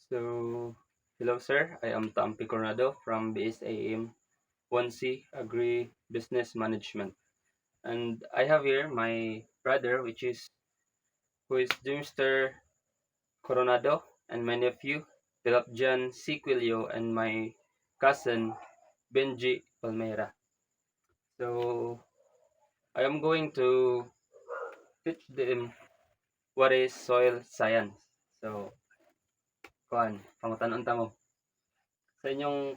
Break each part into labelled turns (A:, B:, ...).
A: So, hello sir, I am Tampi Coronado from BSAM 1C Agri Business Management. And I have here my brother, who is Mr. Coronado, and my nephew, Philip John Sequilio, and my cousin, Benji Palmera. So, I am going to teach them what is soil science. So, pangutanon ta mo. Sa inyong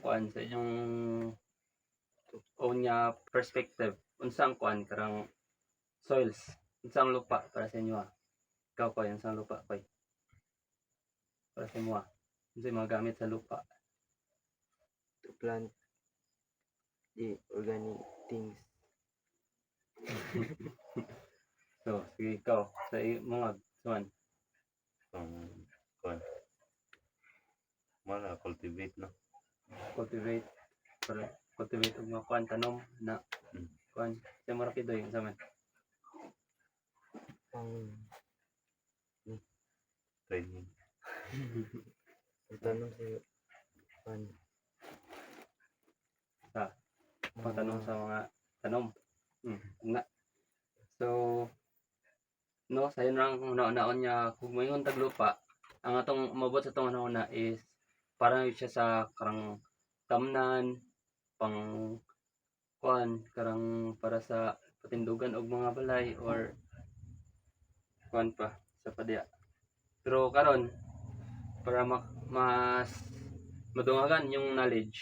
A: own perspective, unsang karang soils, unsang lupa para sa inyo Ikaw unsang lupa para sa imo unsay mga gamit sa lupa?
B: To plant the organic things.
A: So, sige ikaw, sa mga suwan.
C: Ang kuan mala cultivate no.
A: Cultivate, para cultivate og mga tanom na
C: Mm.
A: sa mga rapidoy, sa man.
B: Ang
C: Training.
B: tanong sa pan
A: Pagtanong sa mga tanom. Na. So, no, sa yun lang naon niya, kung mayroon taglupa, ang atong umabot sa itong na is, parang siya sa karang tamnan, pang karang para sa patindugan og mga balay, or pa, sa padya. Pero karon para mas madungagan yung knowledge,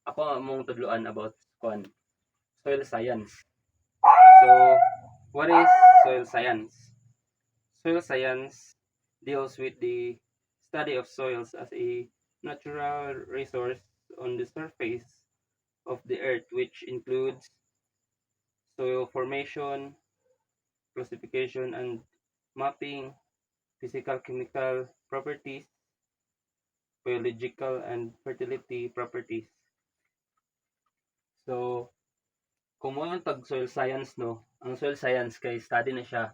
A: ako among tudluan about soil science. So, what is soil science? Soil science deals with the study of soils as a natural resource on the surface of the earth, which includes soil formation, classification and mapping, physical chemical properties, biological and fertility properties. So, kung mo yung tag soil science, no, ang soil science kay study na siya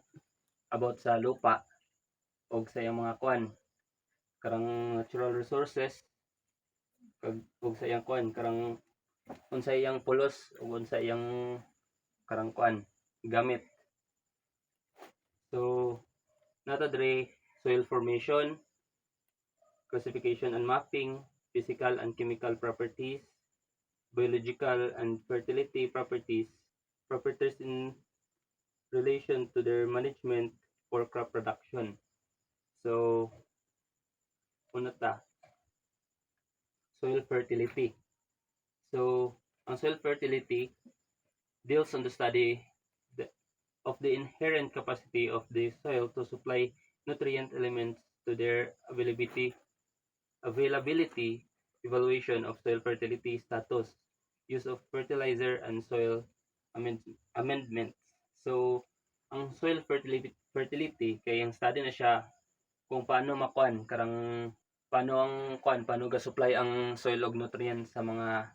A: about sa lupa o sa iyang mga karang natural resources, og sa iyang karang unsa iyang pulos o unsa iyang karang gamit. So, nata dre soil formation, classification and mapping, physical and chemical properties, biological and fertility properties, properties in relation to their management for crop production. So, una soil fertility. So, ang soil fertility deals on the study of the inherent capacity of the soil to supply nutrient elements to their availability, evaluation of soil fertility status, use of fertilizer and soil amendments. So, ang soil fertility kay ang study na siya kung paano paano ga-supply ang soil og nutrients sa mga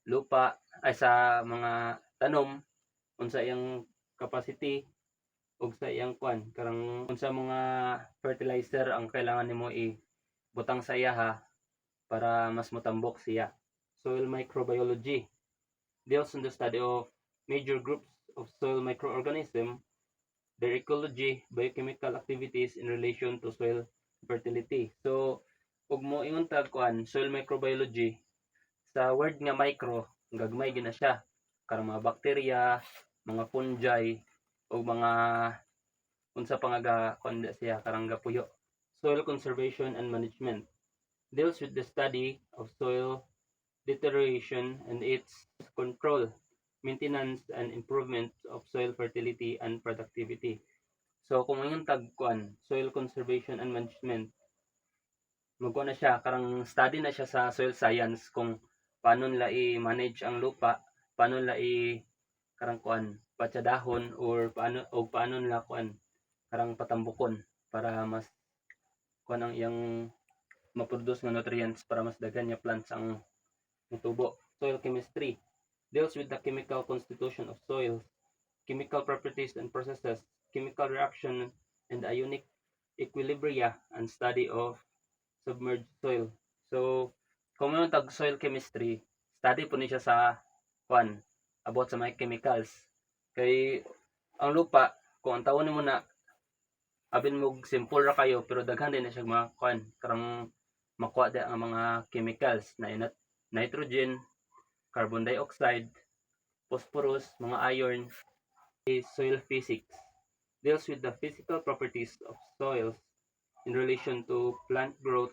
A: lupa ay sa mga tanom, unsa iyang capacity ug sa iyang karang unsa mga fertilizer ang kailangan nimo butang sa iya para mas motambok siya. Soil microbiology deals on the study of major groups of soil microorganisms, their ecology, biochemical activities in relation to soil fertility. So, ug mo ingon tag soil microbiology, sa word nga micro, gagmay gina siya. Karang mga bacteria, mga fungi, o mga unsa pa nga siya karang gapuyo. Soil conservation and management deals with the study of soil deterioration and its control, maintenance and improvement of soil fertility and productivity. So kung yung tag soil conservation and management, magkuha na siya karang study na siya sa soil science kung paano nila i-manage ang lupa, paano nila karang patsadahon or paano nila karang patambukon para mas ang iyang maproduce nga nutrients para mas daghan niya plants ang tubo. Soil chemistry deals with the chemical constitution of soils, chemical properties and processes, chemical reaction and ionic equilibria, and study of submerged soil. So kung yung tag soil chemistry, study po ni siya sa kwan about sa mga chemicals. Kay ang lupa, kung ang tawon mo na abin mo simple ra kayo pero daghan din na siya mga kwan karang makuha di ang mga chemicals na nitrogen, carbon dioxide, phosphorus, mga iron. Soil physics deals with the physical properties of soils in relation to plant growth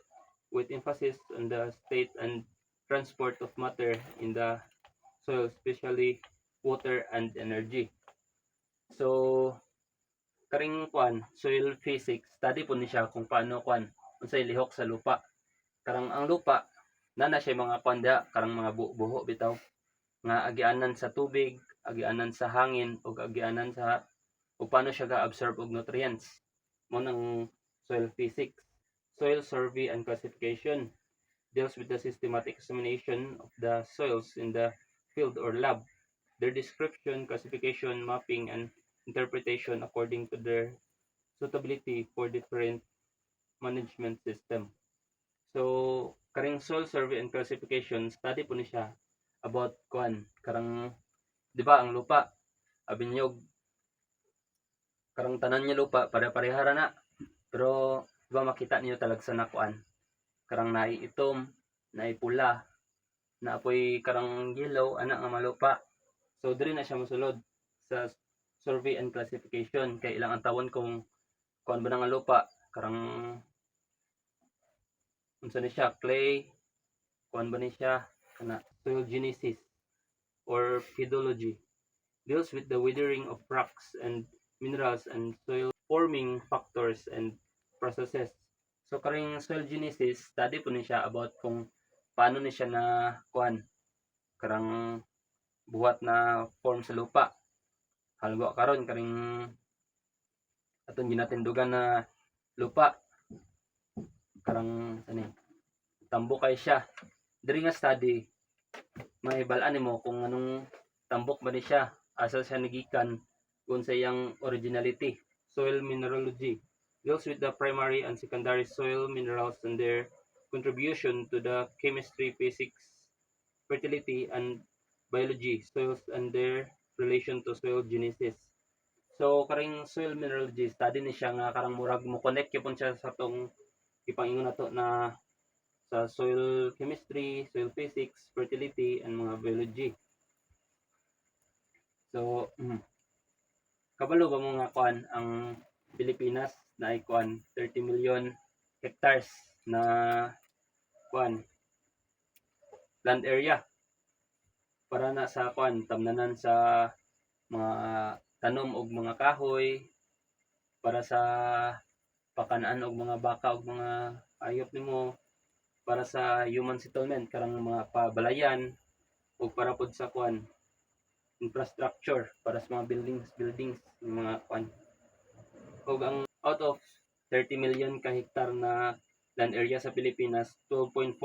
A: with emphasis on the state and transport of matter in the soil, especially water and energy. So karing kwan soil physics study po ni siya kung paano kwan unsay lihok sa lupa. Karang ang lupa na siya mga kwan diha karang mga buho bitaw nga agianan sa tubig, agianan sa hangin ug agianan sa ug paano siya ga-absorb og nutrients. Mo nang soil physics. Soil survey and classification deals with the systematic examination of the soils in the field or lab. Their description, classification, mapping, and interpretation according to their suitability for different management system. So, karing soil survey and classification, study po ni siya about kuan karang di ba ang lupa abinyog karang tanan niya lupa pare-parehara na pero di ba makita niyo talagsa na kuan karang naay itom, naay pula, naapoy karang yellow ana nga malupa. So diri na siya mosulod sa survey and classification kay ilang ang tawon kung kuan ba nga lupa karang unsa ni siya clay, kuan ba ni siya kana soil genesis or pedology deals with the weathering of rocks and minerals and soil forming factors and processes. So karing soil genesis study po ni siya about kung paano ni siya na kuan karang buhat na form sa lupa. Halimbawa karon karing aton ginatindugan na lupa karang ani tambok kay siya. Diri nga study may bal-an nimo kung anong tambok ba ni siya, asa siya nagikan, kung sa iyang originality. Soil mineralogy deals with the primary and secondary soil minerals and their contribution to the chemistry, physics, fertility, and biology, soils and their relation to soil genesis. So karing soil mineralogy study ni siya nga karang murag mo connect gyapon siya sa tong ipangingon nato na sa soil chemistry, soil physics, fertility, and mga biology. So kabalo ba mo nga kuan ang Pilipinas na ay kuan 30 million hectares na kuan land area para na sa kuan tamnanan sa mga tanom og mga kahoy, para sa pakanaan og mga baka og mga hayop nimo, para sa human settlement karang mga pabalayan ug para pod sa kuan infrastructure para sa mga buildings mga kuan. Ug ang out of 30 million ka hektar na land area sa Pilipinas, 12.4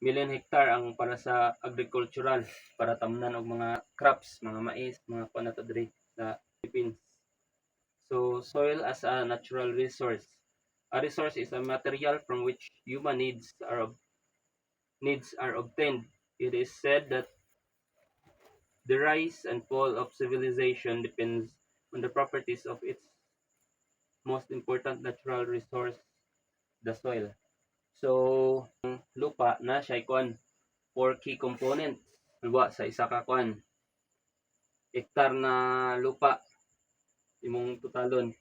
A: million hektar ang para sa agricultural, para tamnan og mga crops, mga mais, mga kuan nato diri sa Philippines. So soil as a natural resource. A resource is a material from which human needs are obtained. It is said that the rise and fall of civilization depends on the properties of its most important natural resource, the soil. So, ang lupa na siya kuan 4 key components. Halimbawa sa isa ka kuan hektar na lupa imong totalon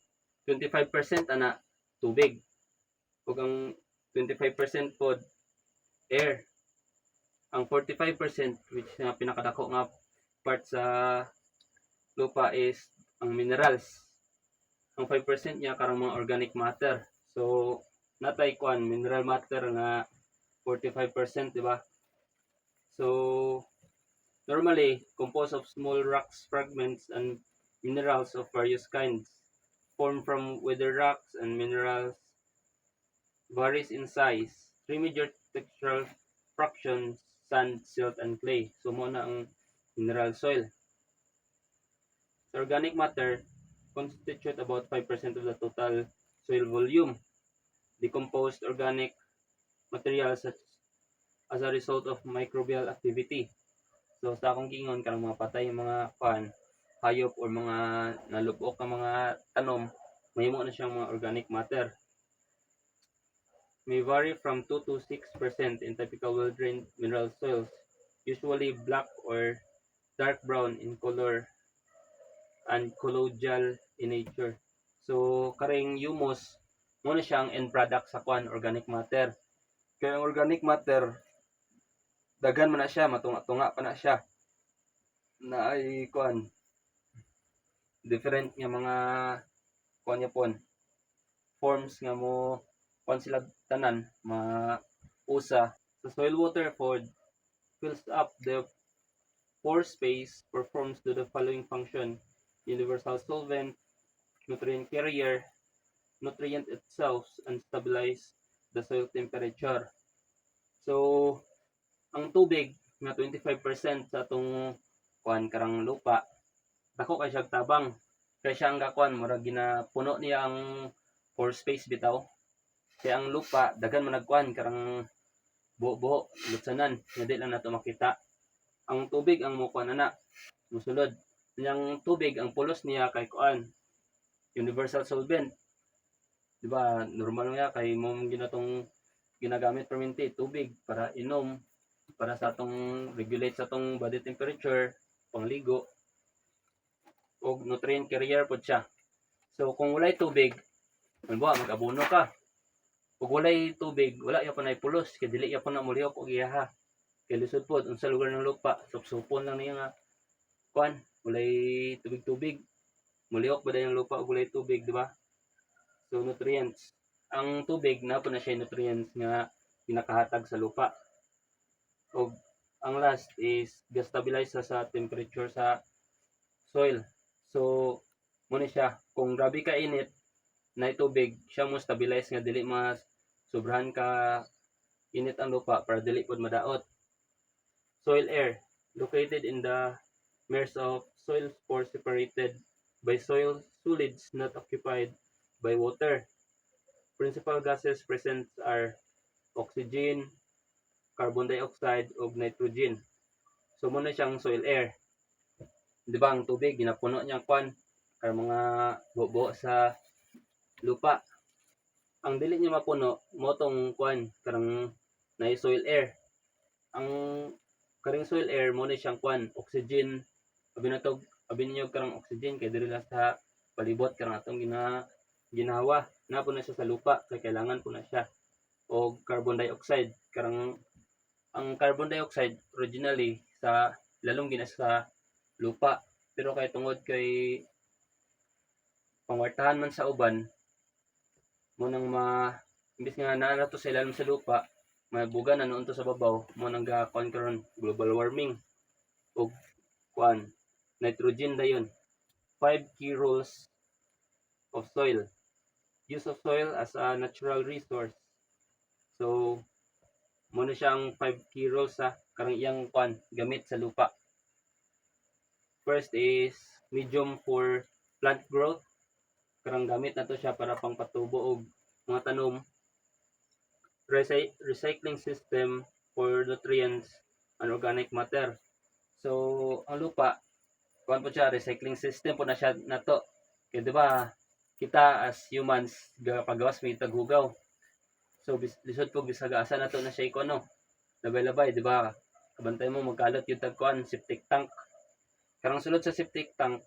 A: 25% ana tubig ug ang 25% pod air. Ang 45% which na pinakadako nga part sa lupa is ang minerals. Ang 5% niya karang mga organic matter. So natay kuan mineral matter nga 45%, di ba? So normally composed of small rocks, fragments, and minerals of various kinds formed from weathered rocks and minerals varies in size. 3 major textural fractions: sand, silt, and clay. So mo na ang mineral soil. The organic matter constitute about 5% of the total soil volume. Decomposed organic materials as a result of microbial activity. So sa akong giingon karang mga patay mga kuan hayop or mga nalubok nga mga tanom mahimo na siyang mga organic matter. May vary from 2 to 6% in typical well-drained mineral soils, usually black or dark brown in color and colloidal in nature. So karing humus mo na siyang end product sa kuan organic matter. Kaya ang organic matter daghan man na siya, matunga-tunga pa na siya. Na ay kuan different nga mga kuan niya pon forms nga mo kuan sila tanan usa sa soil water pod fills up the pore space, performs to the following function: universal solvent, nutrient carrier, nutrient itself, and stabilize the soil temperature. So ang tubig nga 25% sa atong kuan karang lupa dako kay siyang tabang kay siya ang gakuan murag ginapuno niya ang pore space bitaw. Kaya ang lupa daghan man nagkuan karang buo-buo lutsanan nga di lang nato makita. Ang tubig ang mukuan ana musulod niyang tubig ang pulos niya kay kuan universal solvent, di ba? Normal nga kay mo ginatong ginagamit permanente tubig para inom, para sa atong regulate sa atong body temperature, pangligo, o nutrient carrier pod siya. So kung walay tubig, halimbawa mag-abono ka, kung walay tubig, wala ya pa na pulos, kay dili ya pa na mulihok og iyaha. Kay lisod pod unsa lugar ng lupa, supsupon lang niya nga kuan, walay tubig-tubig. Mulihok ba yung lupa og walay tubig, di ba? So nutrients. Ang tubig na po na siya nutrients nga pinakahatag sa lupa. O ang last is ga-stabilize sa temperature sa soil. So muna siya kung grabe ka init na tubig, siya mo stabilize nga dili mas sobrahan ka init ang lupa para dili pod madaot. Soil air located in the meres of soil spores separated by soil solids not occupied by water. Principal gases present are oxygen, carbon dioxide, ug nitrogen. So muna siyang soil air. Di ba ang tubig ginapuno niya kwan kay mga buo sa lupa. Ang dili niya mapuno mo tong kwan karang na soil air. Ang karing soil air mo ni siyang kwan oxygen. Abi ninyo karang oxygen kay diri sa palibot karang atong ginawa na po na siya sa lupa kay kailangan po na siya. O carbon dioxide karang ang carbon dioxide originally sa lalong gina sa lupa, pero kay tungod kay pangwartahan man sa uban mo nang imbis nga naa to sa ilalim sa lupa mabuga na noon to sa babaw mo nang gakuan karon global warming ug kuan nitrogen dayon. 5 key rules of soil. Use of soil as a natural resource. So mo na siyang 5 key rules sa karang iyang kuan gamit sa lupa. First is medium for plant growth. Karang gamit na to siya para pangpatubo og mga tanom. Recycling system for nutrients and organic matter. So ang lupa kuan po siya recycling system po na siya nato. Kaya di ba kita as humans pagawas may taghugaw. So lisod po bisagaasa nato na siya ikono. Labay-labay di ba? Kabantay mo magkalot yung tagkuan septic tank. Karang sulod sa septic tank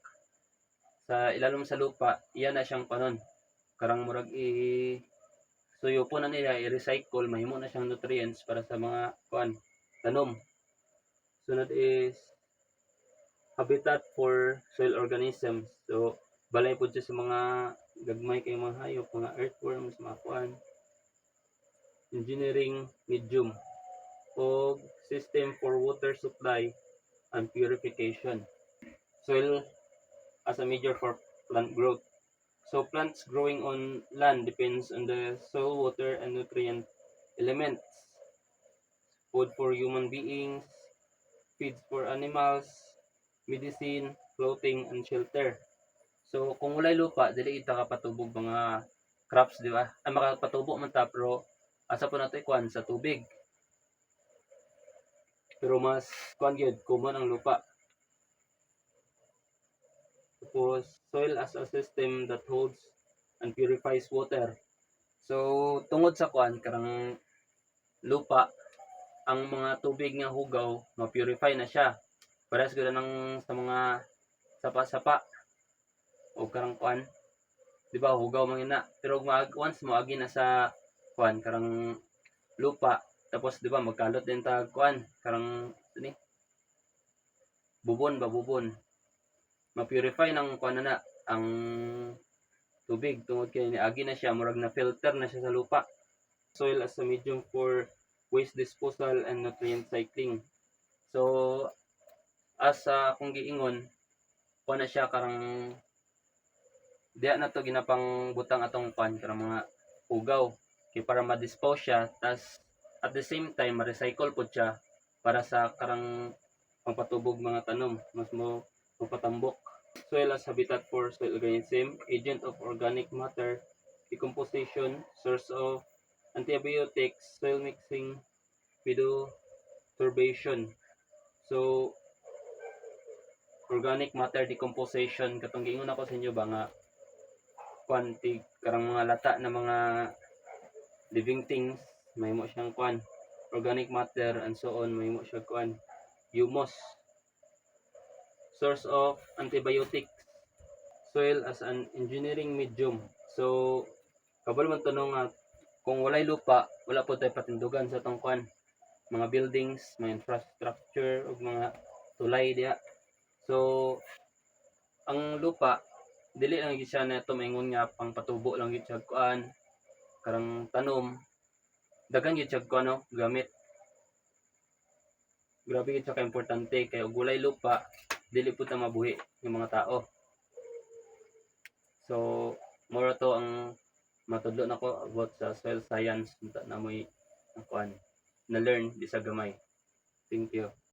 A: sa ilalom sa lupa, iyan na siyang panon. Karang murag suyo po na nila i-recycle, mahimo na siyang nutrients para sa mga kuan tanom. Sunod is habitat for soil organisms. So balay po siya sa mga gagmay kay mga hayop, mga earthworms, mga kuan. Engineering medium o system for water supply and purification. Soil as a medium for plant growth. So plants growing on land depends on the soil, water, and nutrient elements. Food for human beings, feeds for animals, medicine, clothing, and shelter. So kung walay lupa, dili kita kapatubog mga crops, di ba? Ay makapatubo man ta pero asa po nato ikuan sa tubig. Pero mas kuan gyud common ang lupa. Tapos soil as a system that holds and purifies water. So tungod sa kuan karang lupa, ang mga tubig nga hugaw ma-purify na siya. Parehas gud nang sa mga sapa-sapa o karang kuan, di ba hugaw man na. Pero once moagi na sa kuan karang lupa, tapos di ba magkalot din ta kuan karang ni bubon ba bubon. Ma-purify ng kuan na ang tubig tungod kay niagi na siya, murag na filter na siya sa lupa. Soil as a medium for waste disposal and nutrient cycling. So as akong giingon, kuan na siya karang diya na to ginapang butang atong pan karang mga ugaw kay para ma-dispose siya, tas at the same time ma-recycle pod siya para sa karang pangpatubog mga tanom, mas mo patambok. Soil as habitat for soil organism, agent of organic matter, decomposition, source of antibiotics, soil mixing, phytoturbation. So organic matter decomposition, katong giingon ako sa inyo ba nga kwanti karang mga lata na mga living things mahimo siyang kwan organic matter and so on, mahimo siya kwan humus. Source of antibiotics, soil as an engineering medium. So kabalo man tanong nga kung walay lupa wala po tayo patindugan sa tong kwan mga buildings, mga infrastructure ug mga tulay diya. So ang lupa dili lang gid siya nato maingon nga pangpatubo lang gid siya kuan karang tanom, daghan gid siya kuan no gamit. Grabe gid siya ka importante kay og walay lupa dili pud ta mabuhi ng mga tao. So mura to ang matudlo nako about sa soil science, unta na mo'y kuan na learn di sa gamay. Thank you.